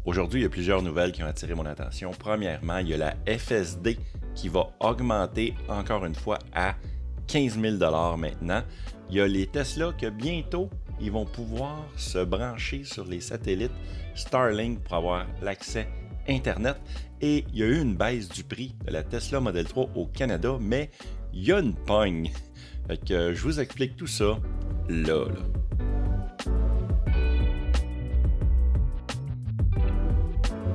Aujourd'hui, il y a plusieurs nouvelles qui ont attiré mon attention. Premièrement, il y a la FSD qui va augmenter encore une fois à 15 000 $ maintenant. Il y a les Tesla que bientôt, ils vont pouvoir se brancher sur les satellites Starlink pour avoir l'accès Internet. Et il y a eu une baisse du prix de la Tesla Model 3 au Canada, mais il y a une pogne. Fait que je vous explique tout ça là.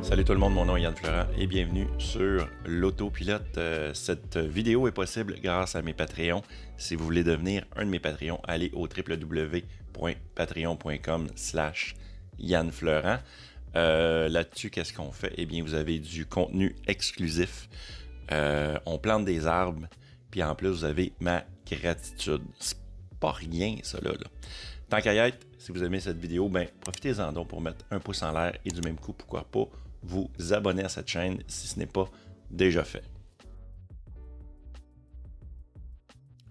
Salut tout le monde, mon nom est Yann Florent et bienvenue sur l'Autopilote. Cette vidéo est possible grâce à mes Patreons. Si vous voulez devenir un de mes Patreons, allez au www.patreon.com/Yann Florent. Là-dessus, qu'est-ce qu'on fait? Eh bien, vous avez du contenu exclusif. On plante des arbres, puis en plus, vous avez ma gratitude. C'est pas rien, ça, là. Tant qu'à y être, si vous aimez cette vidéo, ben profitez-en donc pour mettre un pouce en l'air et du même coup, pourquoi pas, vous abonner à cette chaîne si ce n'est pas déjà fait.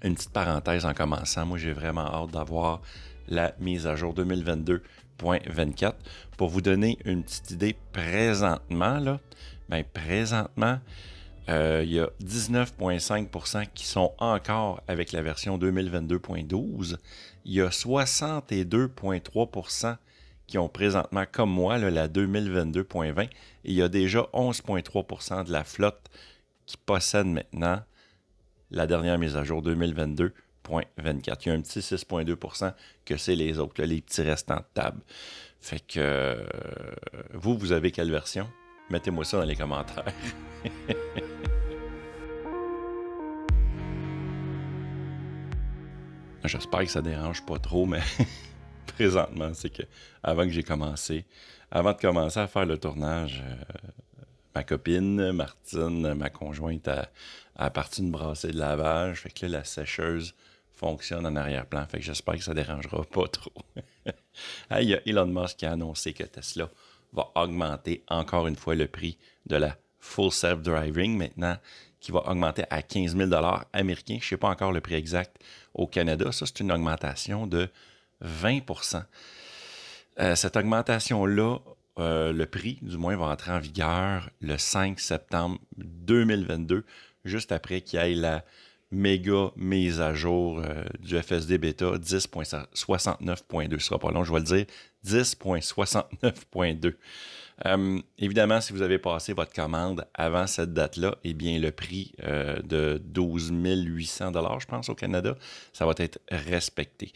Une petite parenthèse en commençant, moi j'ai vraiment hâte d'avoir la mise à jour 2022.24. Pour vous donner une petite idée présentement, il y a 19,5% qui sont encore avec la version 2022.12. Il y a 62,3% qui ont présentement, comme moi, la 2022.20. Et il y a déjà 11,3% de la flotte qui possède maintenant la dernière mise à jour 2022.24. Il y a un petit 6,2% que c'est les autres, les petits restants de table. Fait que vous avez quelle version? Mettez-moi ça dans les commentaires. J'espère que ça dérange pas trop, mais présentement, c'est que avant de commencer à faire le tournage, ma copine, Martine, ma conjointe, a parti une brassée de lavage. Fait que là, la sécheuse fonctionne en arrière-plan. Fait que j'espère que ça dérangera pas trop. Il y a Elon Musk qui a annoncé que Tesla va augmenter encore une fois le prix de la Full Self-Driving maintenant, qui va augmenter à 15 000 $ américains. Je ne sais pas encore le prix exact au Canada. Ça, c'est une augmentation de 20%. Cette augmentation-là, le prix, du moins, va entrer en vigueur le 5 septembre 2022, juste après qu'il y ait la méga mise à jour du FSD Beta 10.69.2. Ce sera pas long, je vais le dire, 10.69.2. Évidemment, si vous avez passé votre commande avant cette date-là, eh bien, le prix de 12 800 $, je pense, au Canada, ça va être respecté.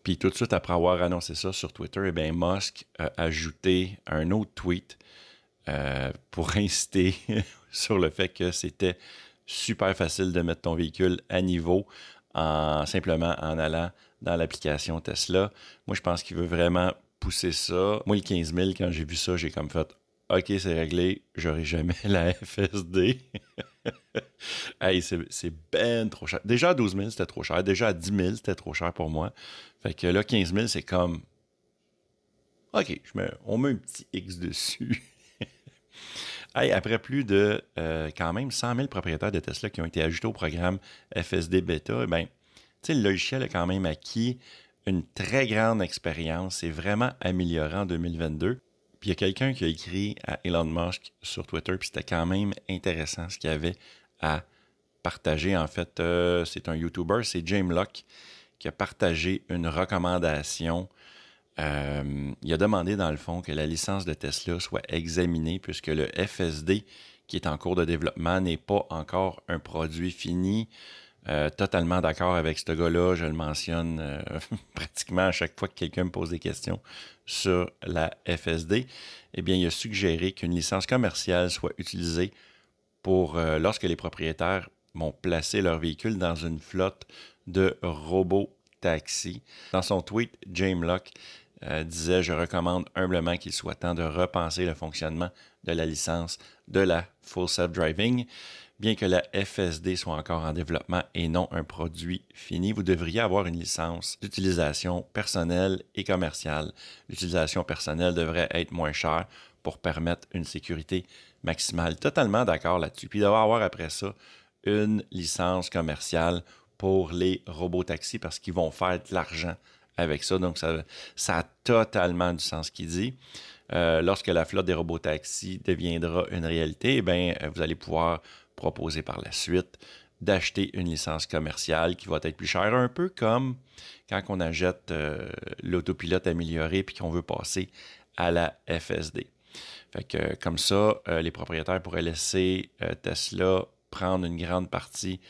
Puis tout de suite après avoir annoncé ça sur Twitter, eh bien, Musk a ajouté un autre tweet pour inciter sur le fait que c'était super facile de mettre ton véhicule à niveau simplement en allant dans l'application Tesla. Moi, je pense qu'il veut vraiment pousser ça. Moi, le 15 000, quand j'ai vu ça, j'ai comme fait « OK, c'est réglé, j'aurai jamais la FSD. » Hey, c'est ben trop cher. Déjà à 12 000, c'était trop cher. Déjà à 10 000, c'était trop cher pour moi. Fait que là, 15 000, c'est comme OK, on met un petit X dessus. Hey, après plus de quand même 100 000 propriétaires de Tesla qui ont été ajoutés au programme FSD Beta, ben, le logiciel a quand même acquis une très grande expérience. C'est vraiment amélioré en 2022. Puis il y a quelqu'un qui a écrit à Elon Musk sur Twitter, puis c'était quand même intéressant ce qu'il y avait à partager. En fait, c'est un YouTuber, c'est James Locke, qui a partagé une recommandation. Il a demandé, dans le fond, que la licence de Tesla soit examinée puisque le FSD, qui est en cours de développement, n'est pas encore un produit fini. Totalement d'accord avec ce gars-là. Je le mentionne pratiquement à chaque fois que quelqu'un me pose des questions sur la FSD. Eh bien, il a suggéré qu'une licence commerciale soit utilisée pour lorsque les propriétaires vont placer leur véhicule dans une flotte de robots taxis. Dans son tweet, James Locke disait « Je recommande humblement qu'il soit temps de repenser le fonctionnement de la licence de la Full Self-Driving. Bien que la FSD soit encore en développement et non un produit fini, vous devriez avoir une licence d'utilisation personnelle et commerciale. L'utilisation personnelle devrait être moins chère pour permettre une sécurité maximale. » Totalement d'accord là-dessus. Puis il devrait avoir après ça une licence commerciale pour les robots taxis parce qu'ils vont faire de l'argent avec ça. Donc, ça a totalement du sens ce qu'il dit. Lorsque la flotte des robotaxis deviendra une réalité, eh bien, vous allez pouvoir proposer par la suite d'acheter une licence commerciale qui va être plus chère, un peu comme quand on achète l'autopilote amélioré puis qu'on veut passer à la FSD. Fait que comme ça, les propriétaires pourraient laisser Tesla prendre une grande partie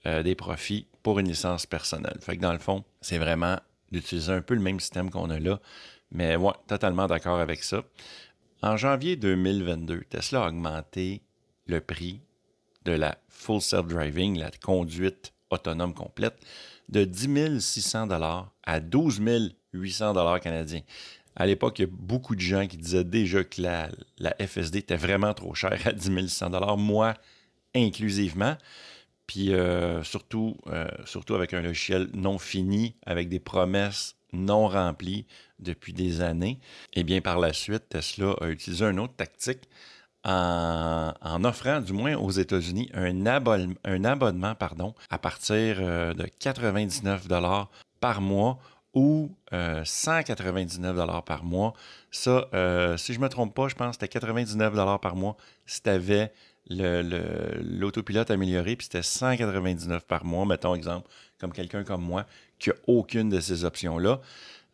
des profits pour une licence personnelle. Fait que dans le fond, c'est vraiment d'utiliser un peu le même système qu'on a là. Mais ouais, totalement d'accord avec ça. En janvier 2022, Tesla a augmenté le prix de la Full Self-Driving, la conduite autonome complète, de 10 600 $ à 12 800 $ canadiens. À l'époque, il y a beaucoup de gens qui disaient déjà que la FSD était vraiment trop chère à 10 600 $, moi inclusivement. Puis surtout avec un logiciel non fini, avec des promesses non remplies depuis des années. Et bien par la suite, Tesla a utilisé une autre tactique en offrant, du moins aux États-Unis, un abonnement à partir de 99 $ par mois ou 199 $ par mois. Ça, si je ne me trompe pas, je pense que c'était 99 $ par mois si tu avais l'autopilote amélioré, puis c'était 199 par mois, mettons exemple, comme quelqu'un comme moi, qui n'a aucune de ces options-là.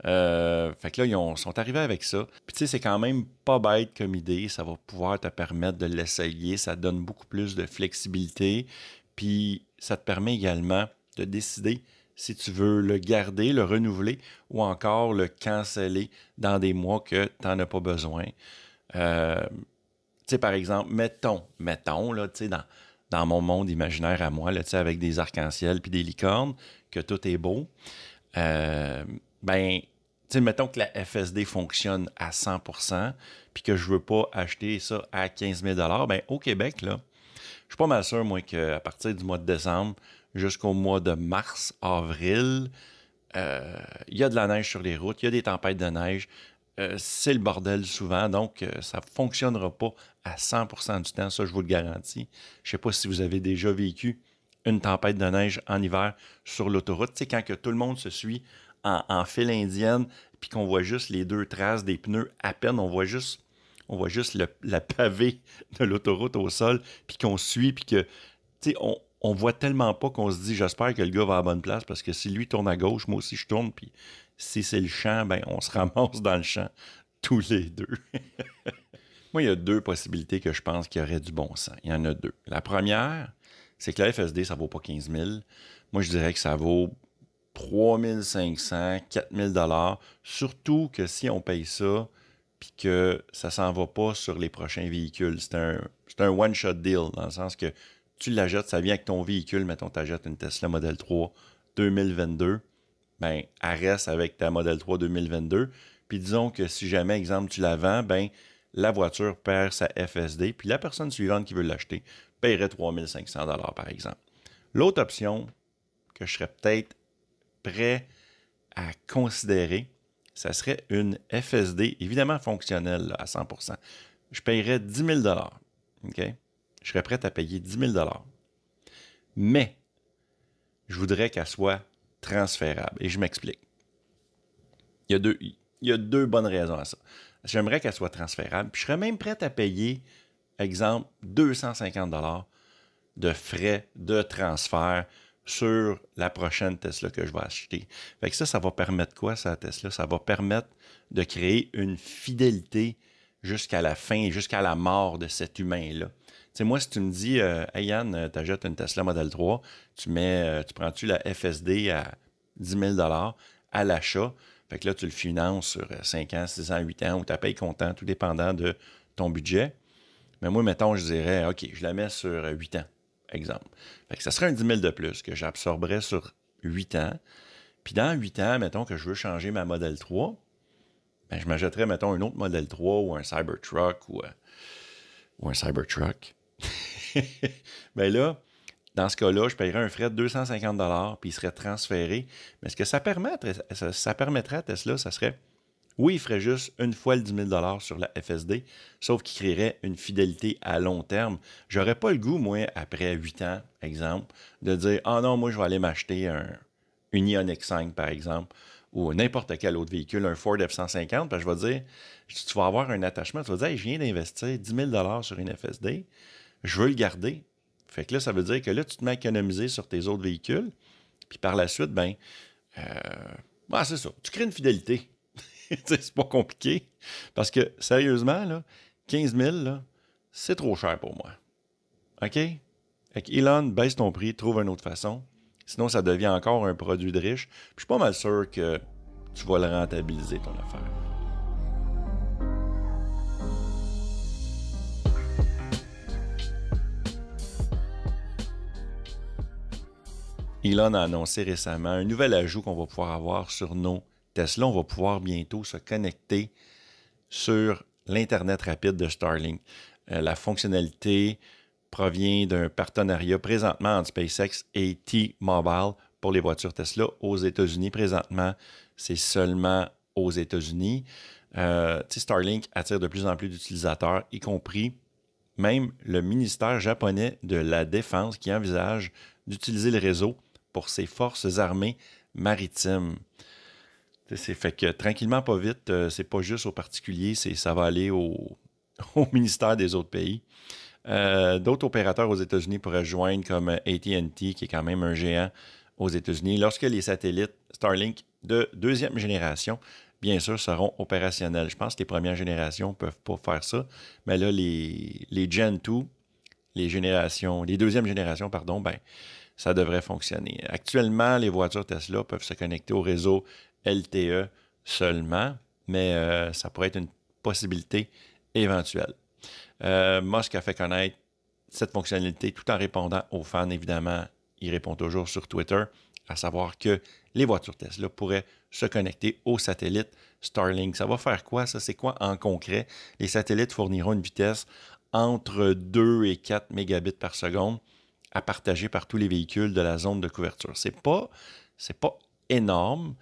Fait que là, ils sont arrivés avec ça. Puis tu sais, c'est quand même pas bête comme idée. Ça va pouvoir te permettre de l'essayer. Ça te donne beaucoup plus de flexibilité. Puis ça te permet également de décider si tu veux le garder, le renouveler ou encore le canceller dans des mois que tu n'en as pas besoin. Tu sais, par exemple, mettons, là, tu sais, dans mon monde imaginaire à moi, là, tu sais, avec des arcs-en-ciel puis des licornes, que tout est beau, ben, tu sais, mettons que la FSD fonctionne à 100%, puis que je veux pas acheter ça à 15 000 $, ben, au Québec, là, je suis pas mal sûr, moi, qu'à partir du mois de décembre jusqu'au mois de mars, avril, il y a de la neige sur les routes, il y a des tempêtes de neige, c'est le bordel souvent, donc ça ne fonctionnera pas à 100% du temps, ça je vous le garantis. Je ne sais pas si vous avez déjà vécu une tempête de neige en hiver sur l'autoroute, tu sais, quand que tout le monde se suit en file indienne, puis qu'on voit juste les deux traces des pneus à peine, on voit juste la pavée de l'autoroute au sol, puis qu'on suit, puis que, tu sais, on voit tellement pas qu'on se dit, j'espère que le gars va à la bonne place, parce que si lui tourne à gauche, moi aussi je tourne, puis si c'est le champ, ben on se ramasse dans le champ tous les deux. Moi, il y a deux possibilités que je pense qu'il y aurait du bon sens. Il y en a deux. La première, c'est que la FSD, ça vaut pas 15 000. Moi, je dirais que ça vaut 3 500, 4 000 $. Surtout que si on paye ça, puis que ça s'en va pas sur les prochains véhicules. C'est un one-shot deal, dans le sens que tu l'achètes, ça vient avec ton véhicule. Mettons, tu achètes une Tesla Model 3 2022, ben, elle reste avec ta Model 3 2022. Puis disons que si jamais, exemple, tu la vends, ben, la voiture perd sa FSD, puis la personne suivante qui veut l'acheter paierait 3 500 $, par exemple. L'autre option que je serais peut-être prêt à considérer, ça serait une FSD, évidemment fonctionnelle là, à 100%. Je paierais 10 000 $. OK? Je serais prêt à payer 10 000 $. Mais, je voudrais qu'elle soit transférable. Et je m'explique. Il y a deux bonnes raisons à ça. J'aimerais qu'elle soit transférable. Puis je serais même prêt à payer, exemple, 250 $ de frais de transfert sur la prochaine Tesla que je vais acheter. Fait que ça va permettre quoi, ça, Tesla? Ça va permettre de créer une fidélité jusqu'à la fin, jusqu'à la mort de cet humain-là. Tu sais, moi, si tu me dis, hey Yann, tu achètes une Tesla Model 3, tu prends-tu la FSD à 10 000 $ à l'achat? Fait que là, tu le finances sur 5 ans, 6 ans, 8 ans, ou tu payes comptant, tout dépendant de ton budget. Mais moi, mettons, je dirais, OK, je la mets sur 8 ans, exemple. Fait que ça serait un 10 000 de plus que j'absorberais sur 8 ans. Puis dans 8 ans, mettons que je veux changer ma Model 3, ben, je m'achèterais, mettons, un autre Model 3 ou un Cybertruck ou un Cybertruck. Ben là, dans ce cas-là, je paierais un frais de 250 $ puis il serait transféré. Mais ce que ça permettrait à Tesla, ça serait, oui, il ferait juste une fois le 10 000 $ sur la FSD, sauf qu'il créerait une fidélité à long terme. J'aurais pas le goût, moi, après 8 ans, exemple, de dire « Ah non, moi, je vais aller m'acheter une Ioniq 5, par exemple, ou n'importe quel autre véhicule, un Ford F-150, parce que je vais dire, tu vas avoir un attachement, tu vas dire, hey, je viens d'investir 10 000 sur une FSD, je veux le garder. Fait que là, ça veut dire que là, tu te mets à économiser sur tes autres véhicules, puis par la suite, c'est ça, tu crées une fidélité. C'est pas compliqué, parce que, sérieusement, là, 15 000, là, c'est trop cher pour moi. OK? Fait que Elon, baisse ton prix, trouve une autre façon. Sinon, ça devient encore un produit de riche. Puis je suis pas mal sûr que tu vas le rentabiliser, ton affaire. Elon a annoncé récemment un nouvel ajout qu'on va pouvoir avoir sur nos Tesla. On va pouvoir bientôt se connecter sur l'Internet rapide de Starlink. La fonctionnalité provient d'un partenariat présentement entre SpaceX et T-Mobile pour les voitures Tesla aux États-Unis. Présentement, c'est seulement aux États-Unis. Starlink attire de plus en plus d'utilisateurs, y compris même le ministère japonais de la Défense qui envisage d'utiliser le réseau pour ses forces armées maritimes. C'est fait que tranquillement, pas vite, c'est pas juste aux particuliers, ça va aller au ministère des autres pays. D'autres opérateurs aux États-Unis pourraient joindre comme AT&T, qui est quand même un géant aux États-Unis, lorsque les satellites Starlink de deuxième génération, bien sûr, seront opérationnels. Je pense que les premières générations ne peuvent pas faire ça, mais là, les Gen 2, les deuxièmes générations, ça devrait fonctionner. Actuellement, les voitures Tesla peuvent se connecter au réseau LTE seulement, mais ça pourrait être une possibilité éventuelle. Musk a fait connaître cette fonctionnalité tout en répondant aux fans, évidemment. Il répond toujours sur Twitter, à savoir que les voitures Tesla pourraient se connecter aux satellites Starlink. Ça va faire quoi, ça? C'est quoi en concret? Les satellites fourniront une vitesse entre 2 et 4 mégabits par seconde à partager par tous les véhicules de la zone de couverture. C'est pas énorme,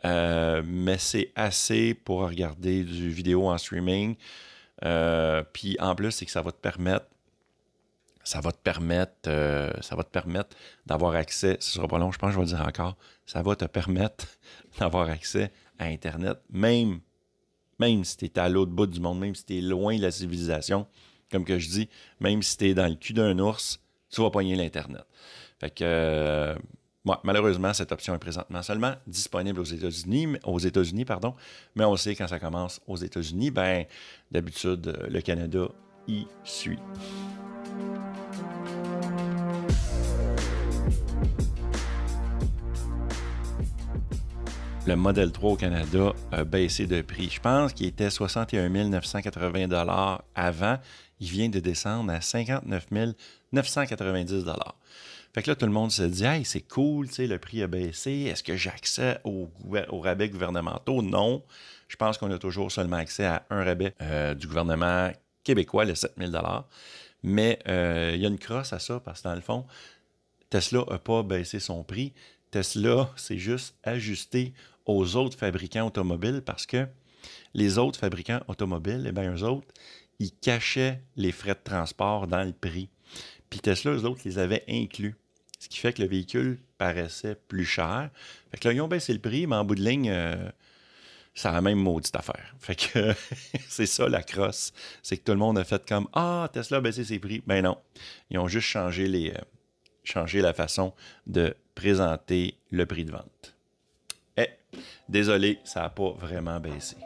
mais c'est assez pour regarder du vidéo en streaming. Puis en plus, c'est que ça va te permettre d'avoir accès, ce sera pas long, je pense que je vais le dire encore, ça va te permettre d'avoir accès à Internet, même si tu es à l'autre bout du monde, même si tu es loin de la civilisation, comme que je dis, même si tu es dans le cul d'un ours, tu vas pogner l'Internet. Fait que, malheureusement, cette option est présentement seulement disponible aux États-Unis, mais on sait quand ça commence aux États-Unis, d'habitude, le Canada y suit. Le Model 3 au Canada a baissé de prix. Je pense qu'il était 61 980 $ avant. Il vient de descendre à 59 990 $. Fait que là, tout le monde se dit « Hey, c'est cool, le prix a baissé. Est-ce que j'ai accès aux rabais gouvernementaux? » Non. Je pense qu'on a toujours seulement accès à un rabais du gouvernement québécois, le 7 000 $. Mais il y a une crosse à ça parce que dans le fond, Tesla n'a pas baissé son prix. Tesla, c'est juste ajusté aux autres fabricants automobiles parce que les autres fabricants automobiles, eux autres, ils cachaient les frais de transport dans le prix. Puis Tesla, eux autres, les avaient inclus. Ce qui fait que le véhicule paraissait plus cher. Fait que là, ils ont baissé le prix, mais en bout de ligne, c'est la même maudite affaire. Fait que c'est ça la crosse. C'est que tout le monde a fait comme « Ah, Tesla a baissé ses prix. » Ben non. Ils ont juste changé la façon de présenter le prix de vente. Désolé, ça n'a pas vraiment baissé.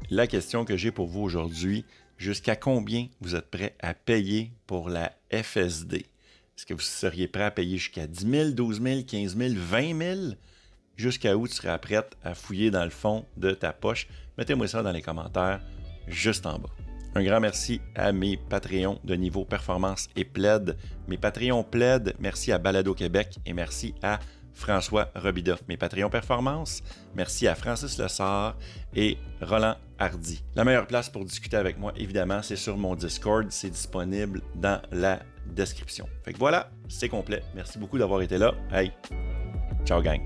La question que j'ai pour vous aujourd'hui, jusqu'à combien vous êtes prêt à payer pour la FSD? Est-ce que vous seriez prêt à payer jusqu'à 10 000, 12 000, 15 000, 20 000? Jusqu'à où tu seras prête à fouiller dans le fond de ta poche? Mettez-moi ça dans les commentaires juste en bas. Un grand merci à mes Patreons de niveau performance et plaid. Mes Patreons plaid, merci à Balado Québec et merci à François Robida. Mes Patreons performance, merci à Francis Lessard et Roland Hardy. La meilleure place pour discuter avec moi, évidemment, c'est sur mon Discord. C'est disponible dans la description. Fait que voilà, c'est complet. Merci beaucoup d'avoir été là. Hey, ciao gang!